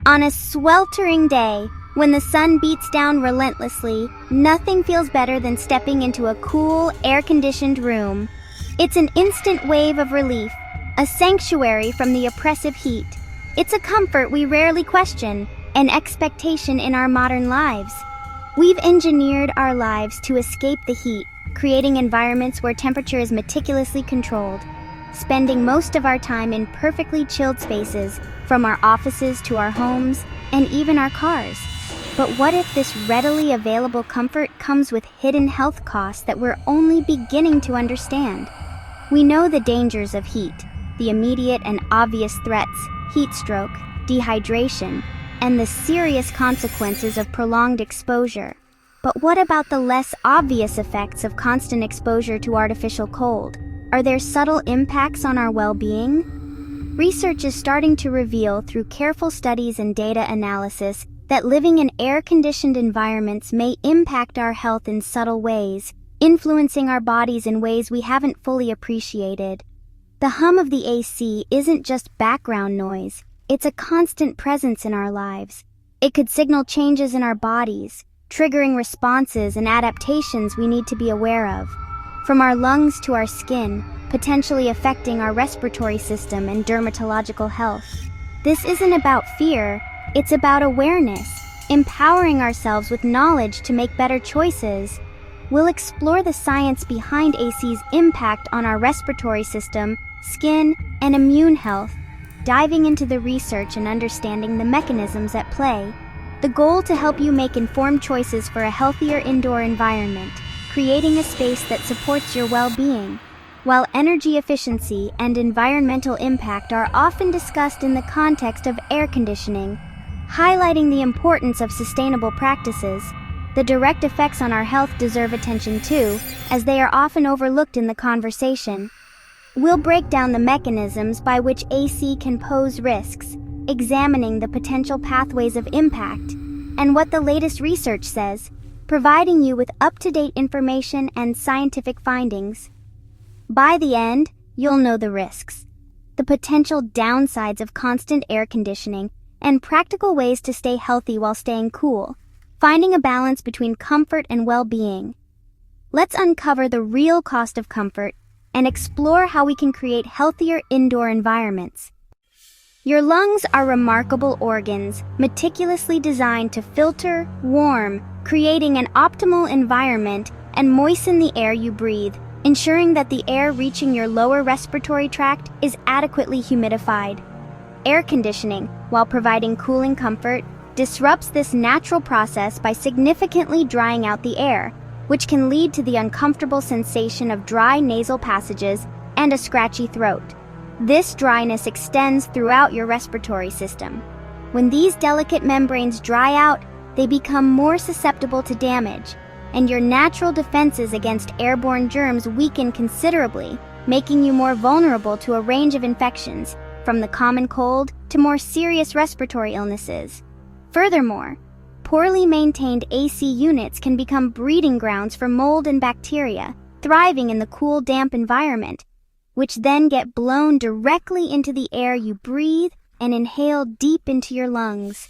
On a sweltering day, when the sun beats down relentlessly, nothing feels better than stepping into a cool, air-conditioned room. It's an instant wave of relief, a sanctuary from the oppressive heat. It's a comfort we rarely question, an expectation in our modern lives. We've engineered our lives to escape the heat, creating environments where temperature is meticulously controlled, spending most of our time in perfectly chilled spaces, from our offices to our homes, and even our cars. But what if this readily available comfort comes with hidden health costs that we're only beginning to understand? We know the dangers of heat, the immediate and obvious threats, heat stroke, dehydration, and the serious consequences of prolonged exposure. But what about the less obvious effects of constant exposure to artificial cold? Are there subtle impacts on our well-being? Research is starting to reveal through careful studies and data analysis that living in air-conditioned environments may impact our health in subtle ways, influencing our bodies in ways we haven't fully appreciated. The hum of the AC isn't just background noise, it's a constant presence in our lives. It could signal changes in our bodies, triggering responses and adaptations we need to be aware of. From our lungs to our skin, potentially affecting our respiratory system and dermatological health. This isn't about fear, it's about awareness, empowering ourselves with knowledge to make better choices. We'll explore the science behind AC's impact on our respiratory system, skin, and immune health, diving into the research and understanding the mechanisms at play. The goal to help you make informed choices for a healthier indoor environment, creating a space that supports your well-being. While energy efficiency and environmental impact are often discussed in the context of air conditioning, highlighting the importance of sustainable practices, the direct effects on our health deserve attention too, as they are often overlooked in the conversation. We'll break down the mechanisms by which AC can pose risks, examining the potential pathways of impact, and what the latest research says, providing you with up-to-date information and scientific findings. By the end, you'll know the risks, the potential downsides of constant air conditioning, and practical ways to stay healthy while staying cool, finding a balance between comfort and well-being. Let's uncover the real cost of comfort and explore how we can create healthier indoor environments. Your lungs are remarkable organs, meticulously designed to filter, warm, creating an optimal environment and moisten the air you breathe, ensuring that the air reaching your lower respiratory tract is adequately humidified. Air conditioning, while providing cooling comfort, disrupts this natural process by significantly drying out the air, which can lead to the uncomfortable sensation of dry nasal passages and a scratchy throat. This dryness extends throughout your respiratory system. When these delicate membranes dry out, they become more susceptible to damage, and your natural defenses against airborne germs weaken considerably, making you more vulnerable to a range of infections, from the common cold to more serious respiratory illnesses. Furthermore, poorly maintained AC units can become breeding grounds for mold and bacteria, thriving in the cool, damp environment, which then get blown directly into the air you breathe and inhale deep into your lungs.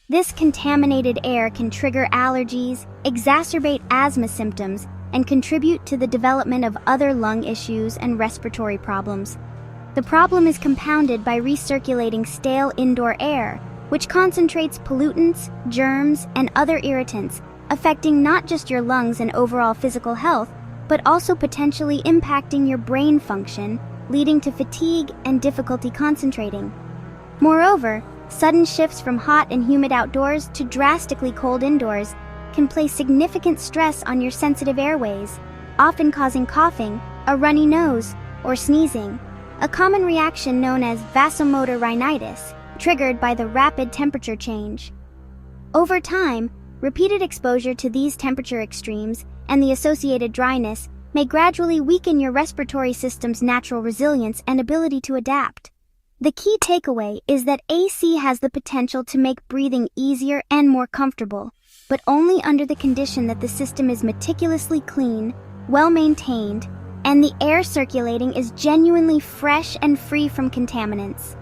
This contaminated air can trigger allergies, exacerbate asthma symptoms, and contribute to the development of other lung issues and respiratory problems. The problem is compounded by recirculating stale indoor air, which concentrates pollutants, germs, and other irritants, affecting not just your lungs and overall physical health, but also potentially impacting your brain function, leading to fatigue and difficulty concentrating. Moreover, sudden shifts from hot and humid outdoors to drastically cold indoors can place significant stress on your sensitive airways, often causing coughing, a runny nose, or sneezing, a common reaction known as vasomotor rhinitis, triggered by the rapid temperature change. Over time, repeated exposure to these temperature extremes and the associated dryness may gradually weaken your respiratory system's natural resilience and ability to adapt. The key takeaway is that AC has the potential to make breathing easier and more comfortable, but only under the condition that the system is meticulously clean, well-maintained, and the air circulating is genuinely fresh and free from contaminants.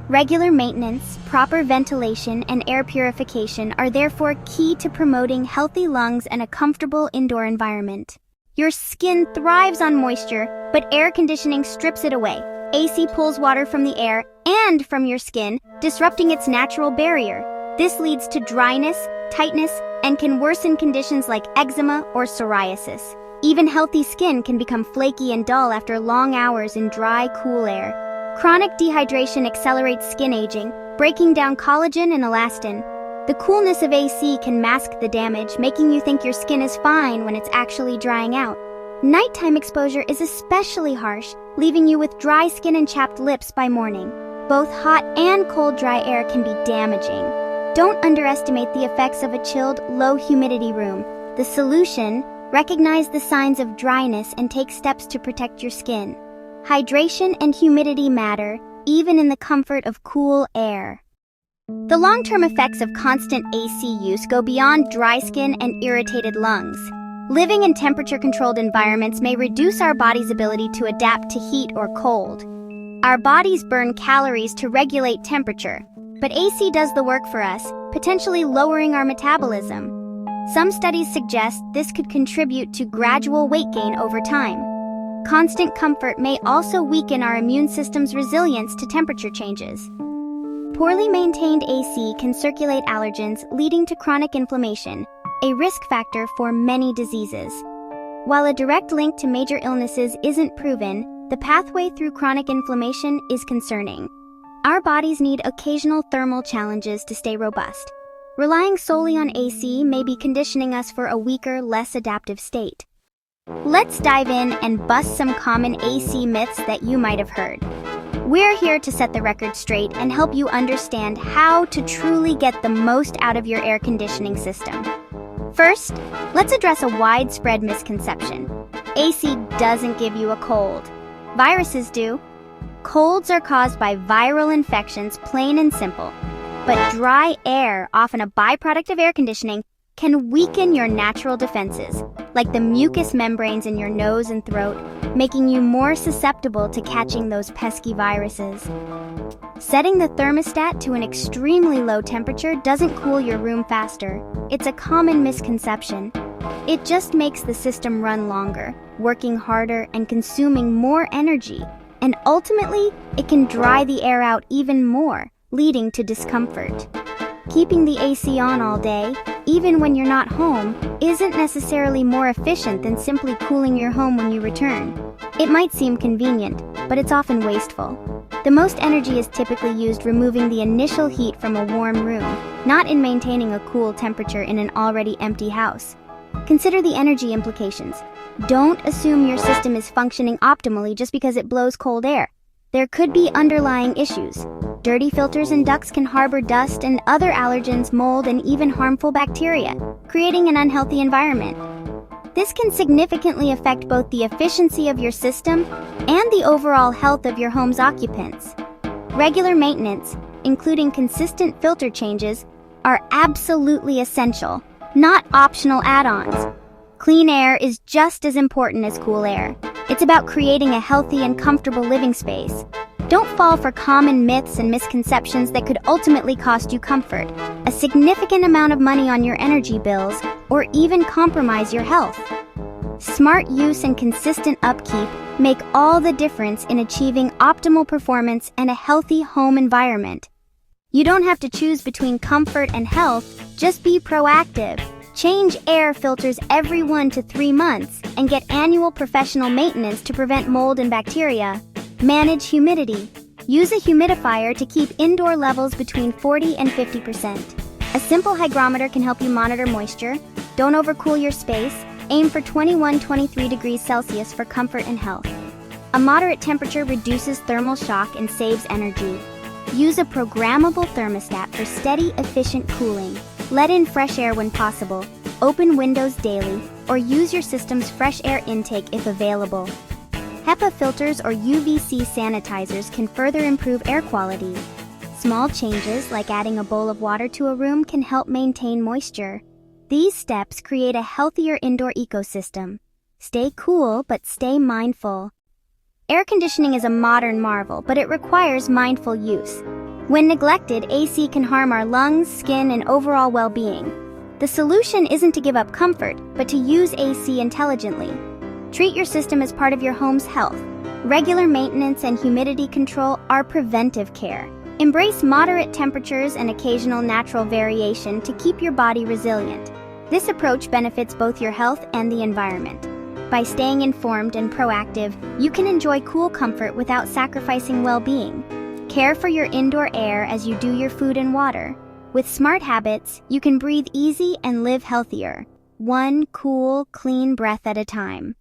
Regular maintenance, proper ventilation, and air purification are therefore key to promoting healthy lungs and a comfortable indoor environment. Your skin thrives on moisture, but air conditioning strips it away. AC pulls water from the air and from your skin, disrupting its natural barrier. This leads to dryness, tightness, and can worsen conditions like eczema or psoriasis. Even healthy skin can become flaky and dull after long hours in dry, cool air. Chronic dehydration accelerates skin aging, breaking down collagen and elastin. The coolness of AC can mask the damage, making you think your skin is fine when it's actually drying out. Nighttime exposure is especially harsh, leaving you with dry skin and chapped lips by morning. Both hot and cold dry air can be damaging. Don't underestimate the effects of a chilled, low-humidity room. The solution: recognize the signs of dryness and take steps to protect your skin. Hydration and humidity matter, even in the comfort of cool air. The long-term effects of constant AC use go beyond dry skin and irritated lungs. Living in temperature-controlled environments may reduce our body's ability to adapt to heat or cold. Our bodies burn calories to regulate temperature, but AC does the work for us, potentially lowering our metabolism. Some studies suggest this could contribute to gradual weight gain over time. Constant comfort may also weaken our immune system's resilience to temperature changes. Poorly maintained AC can circulate allergens, leading to chronic inflammation, a risk factor for many diseases. While a direct link to major illnesses isn't proven, the pathway through chronic inflammation is concerning. Our bodies need occasional thermal challenges to stay robust. Relying solely on AC may be conditioning us for a weaker, less adaptive state. Let's dive in and bust some common AC myths that you might have heard. We're here to set the record straight and help you understand how to truly get the most out of your air conditioning system. First, let's address a widespread misconception. AC doesn't give you a cold. Viruses do. Colds are caused by viral infections, plain and simple. But dry air, often a byproduct of air conditioning, can weaken your natural defenses, like the mucous membranes in your nose and throat, making you more susceptible to catching those pesky viruses. Setting the thermostat to an extremely low temperature doesn't cool your room faster. It's a common misconception. It just makes the system run longer, working harder and consuming more energy. And ultimately, it can dry the air out even more, leading to discomfort. Keeping the AC on all day, even when you're not home, isn't necessarily more efficient than simply cooling your home when you return. It might seem convenient, but it's often wasteful. The most energy is typically used removing the initial heat from a warm room, not in maintaining a cool temperature in an already empty house. Consider the energy implications. Don't assume your system is functioning optimally just because it blows cold air. There could be underlying issues. Dirty filters and ducts can harbor dust and other allergens, mold, and even harmful bacteria, creating an unhealthy environment. This can significantly affect both the efficiency of your system and the overall health of your home's occupants. Regular maintenance, including consistent filter changes, are absolutely essential, not optional add-ons. Clean air is just as important as cool air. It's about creating a healthy and comfortable living space. Don't fall for common myths and misconceptions that could ultimately cost you comfort, a significant amount of money on your energy bills, or even compromise your health. Smart use and consistent upkeep make all the difference in achieving optimal performance and a healthy home environment. You don't have to choose between comfort and health, just be proactive. Change air filters every 1 to 3 months and get annual professional maintenance to prevent mold and bacteria. Manage humidity. Use a humidifier to keep indoor levels between 40 and 50%. A simple hygrometer can help you monitor moisture. Don't overcool your space. Aim for 21-23 degrees Celsius for comfort and health. A moderate temperature reduces thermal shock and saves energy. Use a programmable thermostat for steady, efficient cooling. Let in fresh air when possible. Open windows daily, or use your system's fresh air intake if available. HEPA filters or UVC sanitizers can further improve air quality. Small changes, like adding a bowl of water to a room, can help maintain moisture. These steps create a healthier indoor ecosystem. Stay cool, but stay mindful. Air conditioning is a modern marvel, but it requires mindful use. When neglected, AC can harm our lungs, skin, and overall well-being. The solution isn't to give up comfort, but to use AC intelligently. Treat your system as part of your home's health. Regular maintenance and humidity control are preventive care. Embrace moderate temperatures and occasional natural variation to keep your body resilient. This approach benefits both your health and the environment. By staying informed and proactive, you can enjoy cool comfort without sacrificing well-being. Care for your indoor air as you do your food and water. With smart habits, you can breathe easy and live healthier, one cool, clean breath at a time.